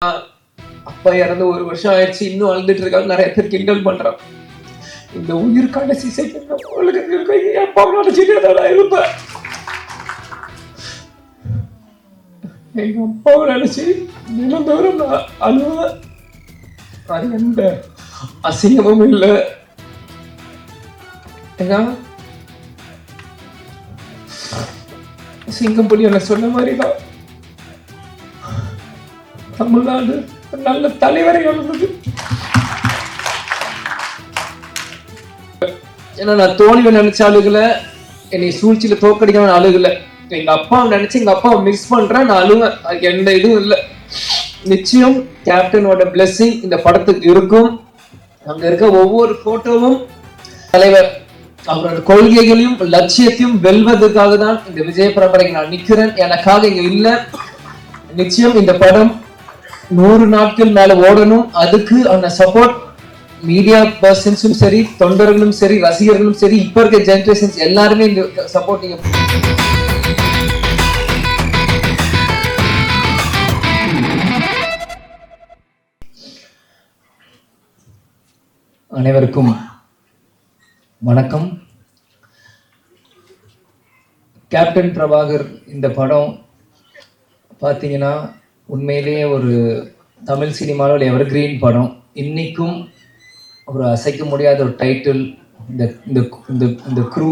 அப்பா இறந்து 1 வருஷம் ஆயிடுச்சு, இன்னும் அழுதுட்டு இருக்காங்க. நிறைய பேர் கிண்டல் பண்றான். இந்த உயிர் கடைசி செகண்ட் அப்பா நினைச்சிட்டு நான் இருப்பேன். எங்க அப்பாவை நினைச்சு தினந்தோறும் நான் அழுவேன். அது எந்த அசிங்கமும் இல்லை. சிங்கம்புலி என்ன சொன்ன மாதிரிதான் தமிழ்நாடு நல்ல தலைவரை வளர்ந்தது. ஏன்னா நான் தோல்வி நினைச்ச அழுகல, என்னை சூழ்ச்சியில தோக்கடிக்க அழுகல. எங்க அப்பாவை நினைச்சு எங்க அப்பாவை மிஸ் பண்றேன், நான் அழுவேன். எந்த இதுவும் இல்லை. நிச்சயம் கேப்டனோட பிளெஸிங் இந்த படத்துக்கு இருக்கும். அங்க இருக்க ஒவ்வொரு போட்டோவும் தலைவர் அவரோட கொள்கைகளையும் லட்சியத்தையும் வெல்வதற்காக தான் இந்த விஜய் பரம்பரைக்கு நான் நிக்கிறேன். எனக்காக இங்க இல்ல. நிச்சயம் இந்த படம் 100 நாட்கள் மேல ஓடணும். அதுக்கு அந்த சப்போர்ட் மீடியா பர்சன்ஸும் சரி, தொண்டர்களும் சரி, ரசிகர்களும் சரி, இப்ப இருக்க ஜெனரேஷன்ஸ் எல்லாருமே இந்த சப்போர்ட் நீங்க. அனைவருக்கும் வணக்கம். கேப்டன் பிரபாகர் இந்த படம் பார்த்தீங்கன்னா உண்மையிலேயே ஒரு தமிழ் சினிமாவில் எவர் கிரீன் படம். இன்னைக்கும் ஒரு அசைக்க முடியாத ஒரு டைட்டில். இந்த க்ரூ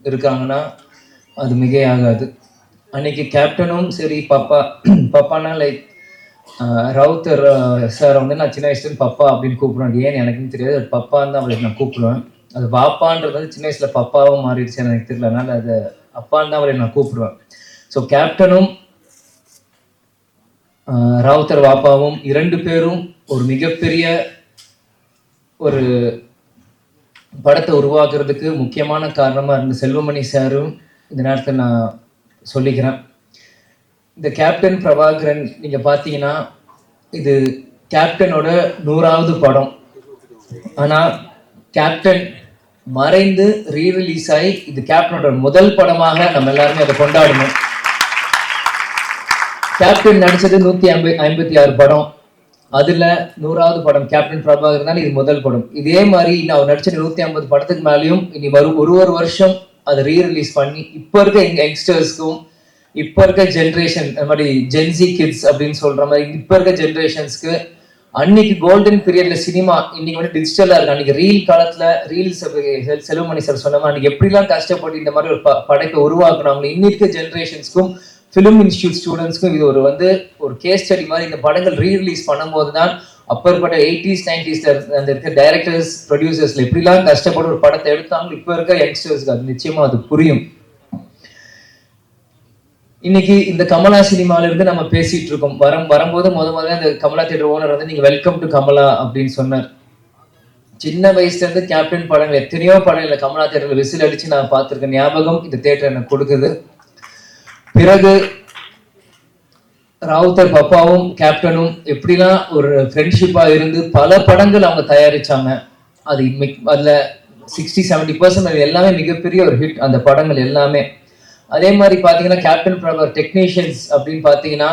இருக்காங்கன்னா அது மிகையாகாது. அன்னைக்கு கேப்டனும் சரி, பப்பானா லைக் ரவுத்தர் சார் வந்து நான் சின்ன வயசுலேருந்து பப்பா அப்படின்னு கூப்பிடுவேன். ஏன்னு எனக்குன்னு தெரியாது. அது பப்பான்னு தான் அவளுக்கு நான் கூப்பிடுவேன். அது பாப்பான்றது வந்து சின்ன வயசுல பப்பாவும் மாறிடுச்சு எனக்கு தெரியல. அதனால அது அப்பான்னு தான் அவளை நான் கூப்பிடுவேன். ஸோ கேப்டனும் ராவுத்தர் வாப்பாவும் 2 பேரும் ஒரு மிகப்பெரிய ஒரு படத்தை உருவாக்குறதுக்கு முக்கியமான காரணமா இருந்த செல்வமணி சாரும் இந்த நேரத்தில் நான் சொல்லிக்கிறேன். இந்த கேப்டன் பிரபாகரன் நீங்க பாத்தீங்கன்னா இது கேப்டனோட 100வது படம். ஆனா கேப்டன் மறைந்து ரீரிலீஸ் ஆகி இது கேப்டனோட முதல் படமாக நம்ம எல்லாருமே அதை கொண்டாடணும். கேப்டன் நடிச்சது 156 படம். அதுல 100வது படம் கேப்டன் பிரபாகர் தான். இது முதல் படம். இதே மாதிரி அவர் நடிச்ச 150 படத்துக்கு மேலேயும் இனி வரும் ஒரு வருஷம் அதை ரீரிலீஸ் பண்ணி இப்ப இருக்க யங்ஸ்டர்ஸ்க்கும் இப்ப இருக்க ஜென்ரேஷன் அந்த மாதிரி ஜென்சி கிட்ஸ் அப்படின்னு சொல்ற மாதிரி இப்ப இருக்க ஜென்ரேஷன்ஸ்க்கு அன்னைக்கு கோல்டன் பீரியட்ல சினிமா இன்னைக்கு வந்து டிஜிட்டலா இருக்கு. அன்னைக்கு ரீல் காலத்துல ரீல்ஸ் செல்வமணி சார் சொன்ன மாதிரி அன்னைக்கு எப்படிலாம் கஷ்டப்பட்டு இந்த மாதிரி ஒரு படைப்பை உருவாக்குனாங்க. இன்னைக்கு ஜென்ரேஷன்ஸ்க்கும் ஃபிலிம் இன்ஸ்டியூட் ஸ்டூடெண்ட்ஸ்க்கும் இது ஒரு கேஸ் ஸ்டடி மாதிரி. இந்த படங்கள் ரீரிலீஸ் பண்ணும்போது தான் அப்பற்பட்ட 80s 90s அந்த இருக்க டைரக்டர்ஸ் ப்ரொடியூசர்ஸ்ல எப்படிலாம் கஷ்டப்பட்டு ஒரு படத்தை எடுத்தாங்க இப்ப இருக்க யங்ஸ்டர்ஸ்க்கு அது நிச்சயமா அது புரியும். இன்னைக்கு இந்த கமலா சினிமால இருந்து நம்ம பேசிட்டு இருக்கோம். வரும்போது முதல்ல இந்த கமலா தியேட்டர் ஓனர் வந்து நீங்க வெல்கம் டு கமலா அப்படின்னு சொன்னார். சின்ன வயசுல இருந்து கேப்டன் படங்கள் எத்தனையோ படங்கள் கமலா தியேட்டர்ல விசில் அடிச்சு நான் பார்த்திருக்கேன். ஞாபகம் இந்த தியேட்டர் எனக்கு கொடுக்குது. பிறகு ராவுத்தர் பப்பாவும் கேப்டனும் எப்படிலாம் ஒரு ஃப்ரெண்ட்ஷிப்பா இருந்து பல படங்கள் அவங்க தயாரிச்சாங்க. அதுல 60-70% எல்லாமே மிகப்பெரிய ஒரு ஹிட் அந்த படங்கள் எல்லாமே. அதே மாதிரி பாத்தீங்கன்னா கேப்டன் பிரபாகர் டெக்னீஷியன்ஸ் அப்படின்னு பாத்தீங்கன்னா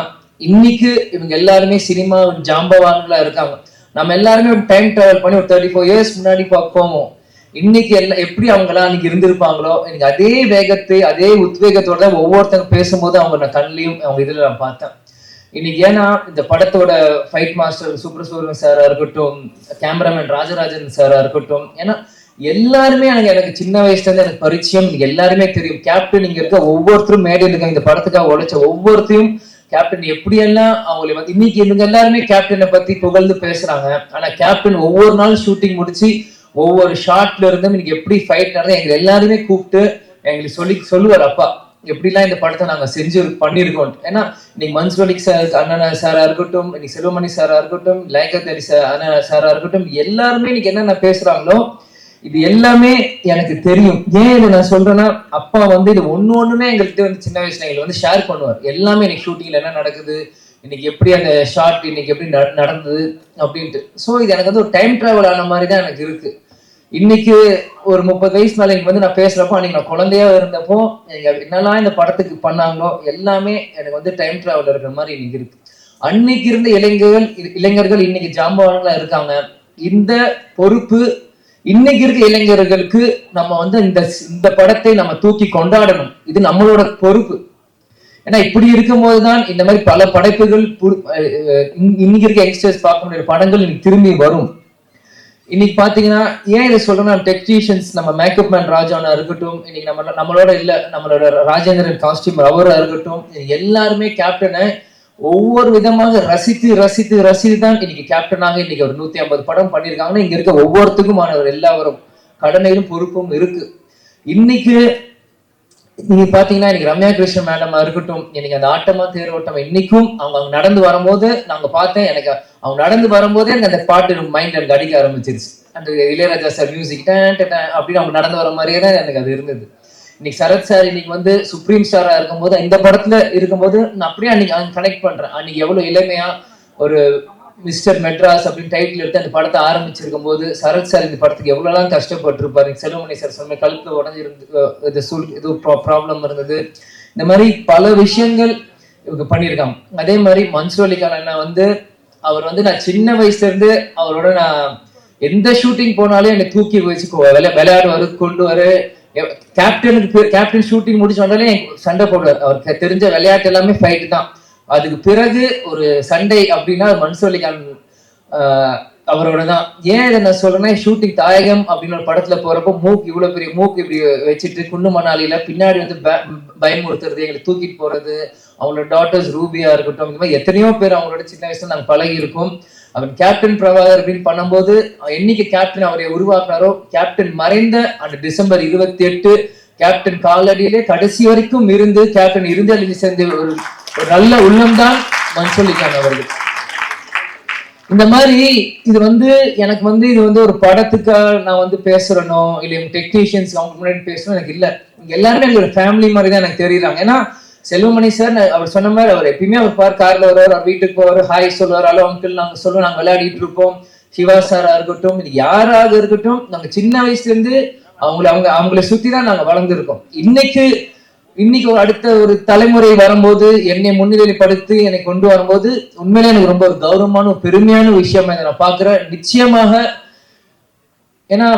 இன்னைக்கு இவங்க எல்லாருமே சினிமா ஜாம்பவான்களா இருக்காங்க. நம்ம எல்லாருமே ஒரு டைம் டிராவல் பண்ணி ஒரு 34 years முன்னாடி போவோம். இன்னைக்கு எல்லாம் எப்படி அவங்களாம் அன்னைக்கு இருந்திருப்பாங்களோ எனக்கு அதே வேகத்தை அதே உத்வேகத்தோட ஒவ்வொருத்தங்க பேசும்போது அவங்க கண்ணிலையும் அவங்க இதுல நான் பார்த்தேன். இன்னைக்கு ஏன்னா இந்த படத்தோட ஃபைட் மாஸ்டர் சுப்ரசூரன் சாரா இருக்கட்டும், கேமராமேன் ராஜராஜன் சாரா இருக்கட்டும், ஏன்னா எல்லாருமே எனக்கு சின்ன வயசுல இருந்து எனக்கு பரிச்சயம். எல்லாருமே தெரியும். கேப்டன் இங்க இருக்க ஒவ்வொருத்தரும் மேடையில் இருக்க இந்த படத்துக்காக உழைச்ச ஒவ்வொருத்தையும் கேப்டன் எப்படியெல்லாம் அவங்களை வந்து இன்னைக்கு இவங்க எல்லாருமே கேப்டனை பத்தி புகழ்ந்து பேசுறாங்க. ஆனா கேப்டன் ஒவ்வொரு நாள் ஷூட்டிங் முடிச்சு ஒவ்வொரு ஷாட்ல இருந்தும் இன்னைக்கு எப்படி ஃபைட் நடந்தது எங்களை எல்லாருமே கூப்பிட்டு எங்களுக்கு சொல்லுவார். அப்பா எப்படிலாம் இந்த படத்தை நாங்க பண்ணிருக்கோம். ஏன்னா இன்னைக்கு மன்சுவலிக் சார் அண்ணன் சாரா இருக்கட்டும், இன்னைக்கு செல்வமணி சாரா இருக்கட்டும், லைகத் அலி அண்ணன் சாரா இருக்கட்டும், எல்லாருமே இன்னைக்கு என்னென்ன பேசுறாங்களோ இது எல்லாமே எனக்கு தெரியும். ஏன் இதை நான் சொல்றேன்னா அப்பா வந்து இது ஒண்ணுமே எங்கள்கிட்ட வந்து சின்ன வயசுல எங்களுக்கு வந்து ஷேர் பண்ணுவார். எல்லாமே இன்னைக்கு ஷூட்டிங்ல என்ன நடக்குது, இன்னைக்கு எப்படி அந்த ஷார்ட் இன்னைக்கு எப்படி நடந்தது அப்படின்ட்டு. ஸோ இது எனக்கு வந்து ஒரு டைம் டிராவல் ஆன மாதிரி தான் எனக்கு இருக்கு. இன்னைக்கு ஒரு 30 வயசு மேல இங்க வந்து நான் பேசுறப்போ அன்னைக்கு நான் குழந்தையா இருந்தப்போ என்னெல்லாம் இந்த படத்துக்கு பண்ணாங்களோ எல்லாமே எனக்கு வந்து டைம் டிராவல் இருக்கிற மாதிரி இன்னைக்கு இருக்கு. அன்னைக்கு இருந்த இளைஞர்கள் இன்னைக்கு ஜாம்பவான்களா இருக்காங்க. இந்த பொறுப்பு இன்னைக்கு இருக்க இளைஞர்களுக்கு நம்ம வந்து இந்த படத்தை நம்ம தூக்கி கொண்டாடணும். இது நம்மளோட பொறுப்பு. ஏன்னா இப்படி இருக்கும்போதுதான் இந்த மாதிரி பல படைப்புகள் இன்னைக்கு இருக்க யங்ஸ்டர்ஸ் பார்க்க முடியாத படங்கள் இன்னைக்கு திரும்பி வரும். இன்னைக்கு பாத்தீங்கன்னா ஏன் இதை சொல்றேன்னா, டெக்னீஷியன்ஸ் நம்ம மேக்கப் மேன் ராஜானா இருக்கட்டும், இன்னைக்கு நம்மளோட இல்ல நம்மளோட ராஜேந்திரன் காஸ்டியூம் அவரா இருக்கட்டும், எல்லாருமே கேப்டனை ஒவ்வொரு விதமாக ரசித்து ரசித்து ரசித்து தான் இன்னைக்கு கேப்டனாக இன்னைக்கு ஒரு 150 படம் பண்ணியிருக்காங்கன்னா இங்க இருக்க ஒவ்வொருத்துக்குமான எல்லாரும் கடமையிலும் பொறுப்பும் இருக்கு. இன்னைக்கு நீங்க பாத்தீங்கன்னா இன்னைக்கு ரம்யா கிருஷ்ணன் மேடமா இருக்கட்டும், இன்னைக்கு அந்த ஆட்டமா தேரோட்டம் இன்னைக்கும் அவங்க நடந்து வரும்போது நாங்க பார்த்தேன். எனக்கு அவங்க நடந்து வரும்போதே எனக்கு அந்த பாட்டு மைண்ட் எனக்கு அடிக்க ஆரம்பிச்சிருச்சு. அந்த இளையராஜா சார் மியூசிக் அப்படின்னு அவங்க நடந்து வர மாதிரியே தான் எனக்கு அது இருந்தது. இன்னைக்கு சரத் சார் இன்னைக்கு வந்து சுப்ரீம் ஸ்டாரா இருக்கும்போது இந்த படத்துல இருக்கும்போது நான் அப்படியே அன்னைக்கு கனெக்ட் பண்றேன். அன்னைக்கு எவ்வளவு இளமையா ஒரு மிஸ்டர் மெட்ராஸ் அப்படின்னு டைட்டில் எடுத்து அந்த படத்தை ஆரம்பிச்சிருக்கும் போது சரத் சார் இந்த படத்துக்கு எவ்வளவுலாம் கஷ்டப்பட்டிருப்பாரு. செல்வமணி சார் சொன்ன கழுத்து உடஞ்சிருந்து இது ப்ராப்ளம் இருந்தது. இந்த மாதிரி பல விஷயங்கள் இவங்க பண்ணியிருக்காங்க. அதே மாதிரி மன்சூர் அலிகான் அண்ணா வந்து அவர் வந்து நான் சின்ன வயசுல இருந்து அவரோட நான் எந்த ஷூட்டிங் போனாலும் என்னை தூக்கி வச்சு விளையாடுவாரு, கொண்டு வர கேப்டன் ஷூட்டிங் முடிச்சு வந்தாலே சண்டை போடுவார். அவருக்கு தெரிஞ்ச விளையாட்டு எல்லாமே ஃபைட் தான். அதுக்கு பிறகு ஒரு சண்டை அப்படின்னா மன்சூர் அலிகான் அவரோட தான். ஏன் இதை நான் சொல்றேன்னா, ஷூட்டிங் தாயகம் அப்படின்னு ஒரு படத்துல போறப்போ இவ்வளவு பெரிய மூக்கு இப்படி வச்சுட்டு குண்டு மணாலியில பின்னாடி வந்து பயமுறுத்துறது, எங்களை தூக்கிட்டு போறது, அவங்களோட டாட்டர்ஸ் ரூபியா இருக்கட்டும், இந்த மாதிரி எத்தனையோ பேர் அவங்களோட சின்ன வயசுல நாங்கள் பழகி இருக்கோம். அவர் கேப்டன் பிரபாகர் அப்படின்னு பண்ணும்போது என்னைக்கு கேப்டன் அவரை உருவாக்குனாரோ, கேப்டன் மறைந்த அந்த டிசம்பர் 28 கேப்டன் காலடியிலே கடைசி வரைக்கும் இருந்து கேப்டன் இறுதி சேர்ந்த ஒரு நல்ல உள்ளம்தான் மன்சூர் அலிகான் அவர்கள். இந்த மாதிரி இது வந்து எனக்கு வந்து இது வந்து ஒரு படத்துக்காக நான் வந்து பேசுறனோ இல்லை டெக்னீஷியன்ஸ் அவங்க முன்னாடி பேசணும் எனக்கு இல்லை. எல்லாருமே எனக்கு ஒரு ஃபேமிலி மாதிரி தான் எனக்கு தெரியுறாங்க. ஏன்னா செல்வமணி சார் அவர் சொன்ன மாதிரி அவர் எப்பயுமே அவர் கார்ல வருவார், அவர் வீட்டுக்கு போவார், ஹாய் சொல்லுவார், ஹலோ அங்கிள் நாங்கள் சொல்லுவோம், நாங்கள் விளையாடிட்டு இருப்போம். சிவா சாரா இருக்கட்டும், இது யாராக இருக்கட்டும், நாங்கள் சின்ன வயசுல இருந்து அவங்கள சுத்தி தான் நாங்கள் வளர்ந்துருக்கோம். இன்னைக்கு அடுத்த ஒரு தலைமுறை வரும்போது என்னை முன்னிலைப்படுத்தி என்னை கொண்டு வரும்போது உண்மையிலே எனக்கு ரொம்ப ஒரு கௌரவமான ஒரு பெருமையான விஷயம் நான் பாக்குறேன். நிச்சயமாக ஏன்னா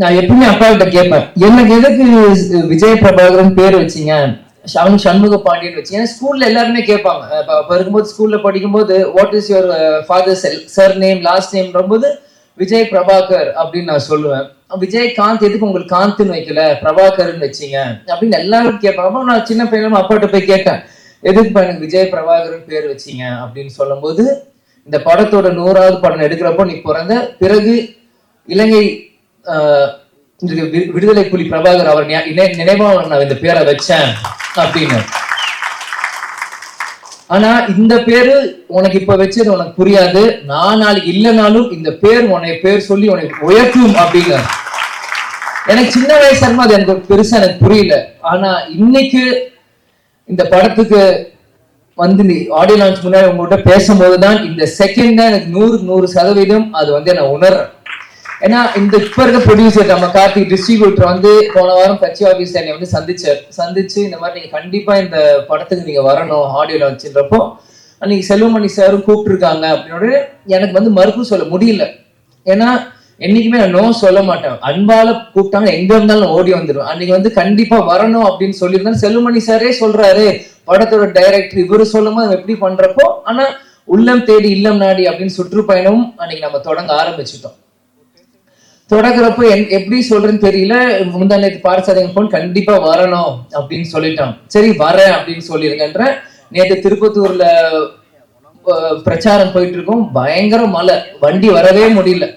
நான் எப்பவுமே அப்பா கிட்ட கேட்பேன், எனக்கு எதுக்கு விஜய் பிரபாகரன் பேர் வச்சீங்க, சண்முக பாண்டியன் வச்சு. ஏன்னா ஸ்கூல்ல எல்லாருமே கேட்பாங்க. அப்ப இருக்கும்போது ஸ்கூல்ல படிக்கும்போது what is your father sir name last name போது விஜய் பிரபாகர் அப்படின்னு நான் சொல்லுவேன். விஜயகாந்த் எதுக்கு உங்களுக்கு காந்த்னு வைக்கல பிரபாகர்னு வச்சீங்க அப்படின்னு எல்லாரும் கேட்பாங்க. நான் சின்ன பையன் அப்பாட்ட போய் கேட்டேன், எதுக்கு எனக்கு விஜய் பிரபாகரன் பேர் வச்சீங்க அப்படின்னு சொல்லும் போது, இந்த படத்தோட 100வது படம் எடுக்கிறப்போ நீ பிறந்த பிறகு இலங்கை விடுதலை புலி பிரபாகர் அவர் நினைவாக நான் இந்த பேரை வச்சேன் அப்படின்னு. ஆனா இந்த பேரு உனக்கு இப்ப வச்சது உனக்கு புரியாது, நான் நாளைக்கு இல்லைனாலும் இந்த பேர் உன்னை பேர் சொல்லி உனக்கு உயர்த்தும் அப்படின்னு. எனக்கு சின்ன வயசா இருக்கும் அது எனக்கு பெருசா எனக்கு புரியல. ஆனா இன்னைக்கு இந்த படத்துக்கு வந்து ஆடியோ லான்ச் முன்னாடி உங்ககிட்ட பேசும்போதுதான் இந்த செகண்ட் தான் எனக்கு 100% அது வந்து நான் உணர்றேன். ஏன்னா இந்த இப்ப இருக்க ப்ரொடியூசர் நம்ம கார்த்திக் டிஸ்ட்ரிபியூட்டர் வந்து போன வாரம் கட்சி ஆபீஸ் என்னை வந்து சந்திச்சு இந்த மாதிரி நீங்க கண்டிப்பா இந்த படத்துக்கு நீங்க வரணும் ஆடியோ லான்ச்ன்றப்போ அன்னைக்கு செல்வமணி சாரும் கூப்பிட்டுருக்காங்க அப்படின்னு எனக்கு வந்து மறுப்பு சொல்ல முடியல. ஏன்னா என்னைக்குமே நான் நோ சொல்ல மாட்டேன். அன்பால கூப்பிட்டாங்க எங்க இருந்தாலும் ஓடி வந்துடும். அன்னைக்கு வந்து கண்டிப்பா வரணும் அப்படின்னு சொல்லியிருந்தேன். செல்வமணி சாரே சொல்றாரு, படத்தோட டைரக்டர் இவரு சொல்லும் போது எப்படி பண்றப்போ, ஆனா உள்ளம் தேடி இல்லம் நாடி அப்படின்னு சுற்றுப்பயணமும் அன்னைக்கு நம்ம தொடங்க ஆரம்பிச்சுட்டோம். தொடங்குறப்போ எப்படி சொல்றேன்னு தெரியல. முந்தா நேற்று பார்சாதங்க போன் கண்டிப்பா வரணும் அப்படின்னு சொல்லிட்டான். சரி வரேன் அப்படின்னு சொல்லிருங்கன்ற. நேற்று திருப்பத்தூர்ல பிரச்சாரம் போயிட்டு இருக்கோம், பயங்கர மழை, வண்டி வரவே முடியல.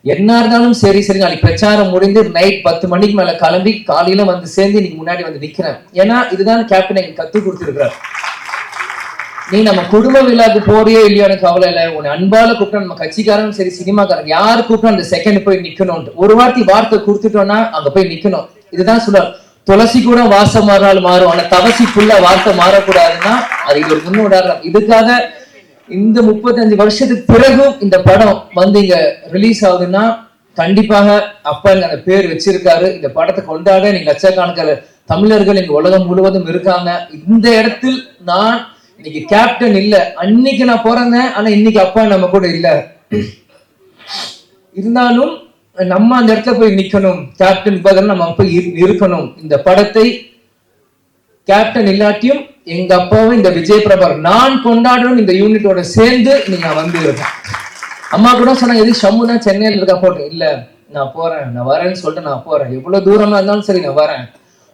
என்ன இருந்தாலும் சரி நாளைக்கு பிரச்சாரம் முடிந்து நைட் 10 மணிக்கு மேல கிளம்பி காலையில வந்து சேர்ந்து இன்னைக்கு முன்னாடி வந்து நிக்கிறேன். ஏன்னா இதுதான் கேப்டன் எங்களுக்கு கத்து கொடுத்துருக்கிறார். நீ நம்ம குடும்ப விழாக்கு போறியோ இல்லையோ எனக்கு கவலை இல்லை, உன்னை அன்பால கூப்பிட்டா நம்ம கட்சிக்காரன் சரி சினிமாக்காரன் யாரு கூப்பிட்டா அந்த செகண்ட் போய் நிக்கணும். ஒரு வார்த்தை கொடுத்துட்டோம்னா அங்க போய் நிக்கணும். இதுதான் சொல்லுவார், துளசி கூட வாசம் மாறினாலும் மாறும், ஆனா தவசி ஃபுல்லா வார்த்தை மாறக்கூடாதுன்னா அது இது ஒரு முன்னுதாரணம். இதுக்காக இந்த 35 வருஷத்துக்கு பிறகும் இந்த படம் வந்து இங்க ரிலீஸ் ஆகுதுன்னா கண்டிப்பாக அப்பா அந்த பேர் வச்சிருக்காரு. இந்த படத்தை கொண்டாட நீங்க லட்சக்கணக்கான தமிழர்கள் இங்க உலகம் முழுவதும் இருக்காங்க. இந்த இடத்தில் நான் இன்னைக்கு கேப்டன் இல்ல, அன்னைக்கு நான் பிறந்தேன், ஆனா இன்னைக்கு அப்பா நம்ம கூட இல்ல. இருந்தாலும் நம்ம அந்த இடத்துல போய் நிக்கணும், கேப்டன் பதில் நம்ம போய் இருக்கணும். இந்த படத்தை கேப்டன் இல்லாட்டியும் எங்க அப்பாவும் இந்த விஜய் பிரபார் நான் கொண்டாடணும் இந்த யூனிட்டோட சேர்ந்து நீங்க வந்து இருக்கேன். அம்மா கூட சொன்னாங்க, எது ஷம்முனா சென்னையில இருக்கா போட்டேன், இல்ல நான் போறேன், நான் வரேன்னு சொல்லிட்டு நான் போறேன், எவ்வளவு தூரமா இருந்தாலும் சரி நான் வரேன்.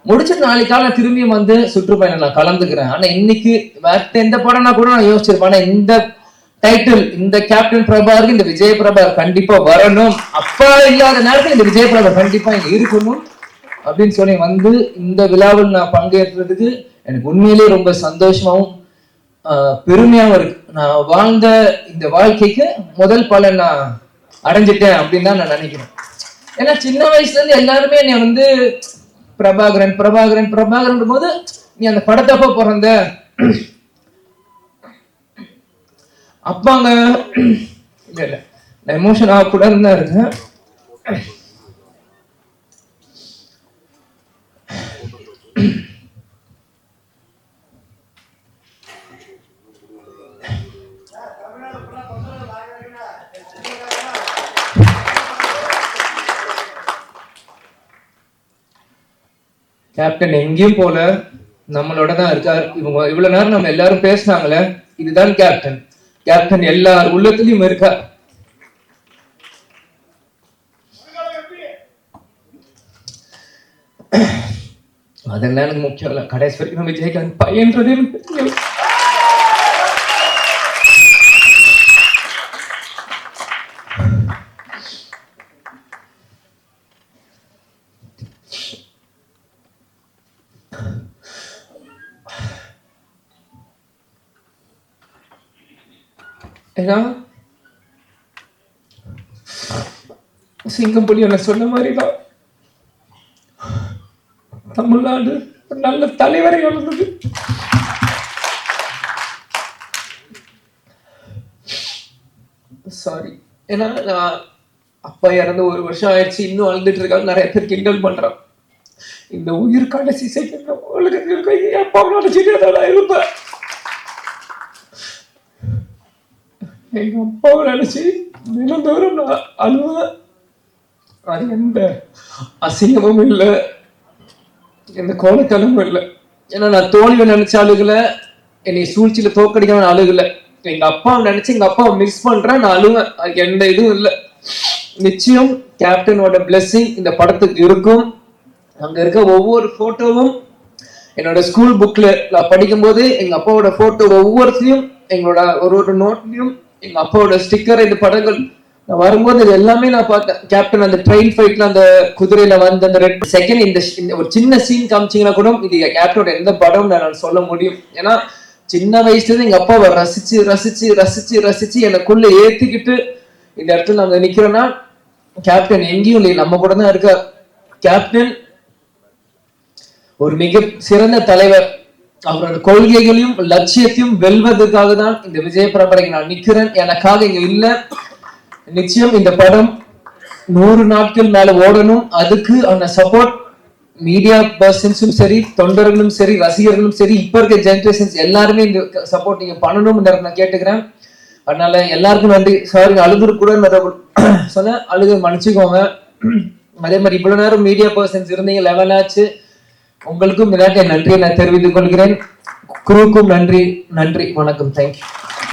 முடிச்சுட்டு நாளைக்கு காலம் திரும்பியும் வந்து சுற்றுப்பயணம் நான் கலந்துக்கிறேன். ஆனா இன்னைக்கு வேற எந்த படம்னா கூட நான் யோசிச்சிருப்பேன். ஆனா இந்த டைட்டில், இந்த கேப்டன் பிரபாருக்கு இந்த விஜய் பிரபார் கண்டிப்பா வரணும், அப்பா இல்லாத நேரத்தில் இந்த விஜய் பிரபார் கண்டிப்பா இங்க இருக்கணும் அப்படின்னு சொல்லி வந்து இந்த விழாவில் நான் பங்கேற்றதுக்கு எனக்கு உண்மையிலேயே ரொம்ப சந்தோஷமாவும் பெருமையாவும் இருக்கு. நான் வாழ்ந்த இந்த வாழ்க்கைக்கு முதல் பலன் நான் அடைஞ்சிட்டேன் அப்படின்னு தான் நான் நினைக்கிறேன். ஏன்னா சின்ன வயசுல இருந்து எல்லாருமே என்னை வந்து பிரபாகரன் பிரபாகரன் பிரபாகரன் போது, நீ அந்த படத்தப்ப பிறந்த அப்பாங்க இல்ல இல்ல நான் எமோஷன் ஆக கூட இருந்தா இருக்கேன். கேப்டன் எங்கேயும் போல, நம்மளோட தான் இருக்கார். இவங்க இவ்வளவு நேரம் நம்ம எல்லாரும் பேசினாங்களே, இதுதான் கேப்டன். கேப்டன் எல்லார் உள்ளத்திலையும் இருக்கார். அதெல்லாம் எனக்கு முக்கியம் இல்ல, கடைசி வரைக்கும் நம்ம விஜயகாந்த் பையன்றது எனக்கு தெரியும். ஏன்னா சிங்கம்புலி என்ன சொன்ன மாதிரிதான் தமிழ்நாடு நல்ல தலைவரை வளர்ந்தது. சாரி, ஏன்னா நான் அப்பா இறந்து 1 வருஷம் ஆயிடுச்சு, இன்னும் அழுதுட்டு இருக்காங்க. நிறைய பேர் கிண்டல் பண்றான். இந்த உயிர் கடைசி செகண்ட் உலகத்தில் அப்பாவோட சின்னதா இருப்பேன். எங்க அப்பாவை நினைச்சு தினந்தோறும் நான் அழுவேன். அது எந்த அசிங்கமும் இல்லை, எந்த கோலத்தனமும் இல்லை. ஏன்னா நான் தோல்வி நினைச்ச அழுகலை, என்னை சூழ்ச்சியில தோக்கடிக்காம அழுகலை. எங்க அப்பாவை நினைச்சு எங்க அப்பாவை மிஸ் பண்றேன், நான் அழுவேன். அதுக்கு எந்த இதுவும் இல்லை. நிச்சயம் கேப்டனோட பிளெஸிங் இந்த படத்துக்கு இருக்கும். அங்க இருக்க ஒவ்வொரு போட்டோவும் என்னோட ஸ்கூல் புக்ல நான் படிக்கும் போது எங்க அப்பாவோட போட்டோ ஒவ்வொருத்தையும், எங்களோட ஒரு நோட்லையும் எங்க அப்பாவோட ஸ்டிக்கர், இந்த படங்கள் நான் வரும்போது இது எல்லாமே நான் பார்த்தேன். கேப்டன் அந்த ட்ரெயின் ஃபைட்ல அந்த குதிரையில வந்து அந்த 2 செகண்ட் இந்த ஒரு சின்ன சீன் காமிச்சிங்கன்னா கூட இது கேப்டனோட எந்த படம் நான் சொல்ல முடியும். ஏன்னா சின்ன வயசுல இருந்து எங்க அப்பாவை ரசிச்சு ரசிச்சு ரசிச்சு ரசிச்சு எனக்குள்ள ஏத்திக்கிட்டு இந்த இடத்துல நாங்க நிக்கிறோம்னா கேப்டன் எங்கேயும் இல்லை, நம்ம கூட தான் இருக்கார். கேப்டன் ஒரு மிக சிறந்த தலைவர். அவரோட கொள்கைகளையும் லட்சியத்தையும் வெல்வதற்காக தான் இந்த விஜய் பிரபாகரன் நான் நிக்கிறேன், எனக்காக இங்க இல்ல. நிச்சயம் இந்த படம் 100 நாட்கள் மேல ஓடணும். அதுக்கு அந்த சப்போர்ட் மீடியா பர்சன்ஸும் சரி, தொண்டர்களும் சரி, ரசிகர்களும் சரி, இப்ப இருக்க ஜெனரேஷன்ஸ் எல்லாருமே இந்த சப்போர்ட் நீங்க பண்ணணும் நான் கேட்டுக்கிறேன். அதனால எல்லாருக்கும் நன்றி. சாரி அழுது கூட சொன்ன அழுது மன்னிச்சுக்கோங்க. அதே மாதிரி இவ்வளவு நேரம் மீடியா பர்சன்ஸ் இருந்தீங்க, 11 ஆச்சு. உங்களுக்கும் நன்றியை நான் தெரிவித்துக் கொள்கிறேன். குருவுக்கும் நன்றி. நன்றி, வணக்கம், தேங்க்யூ.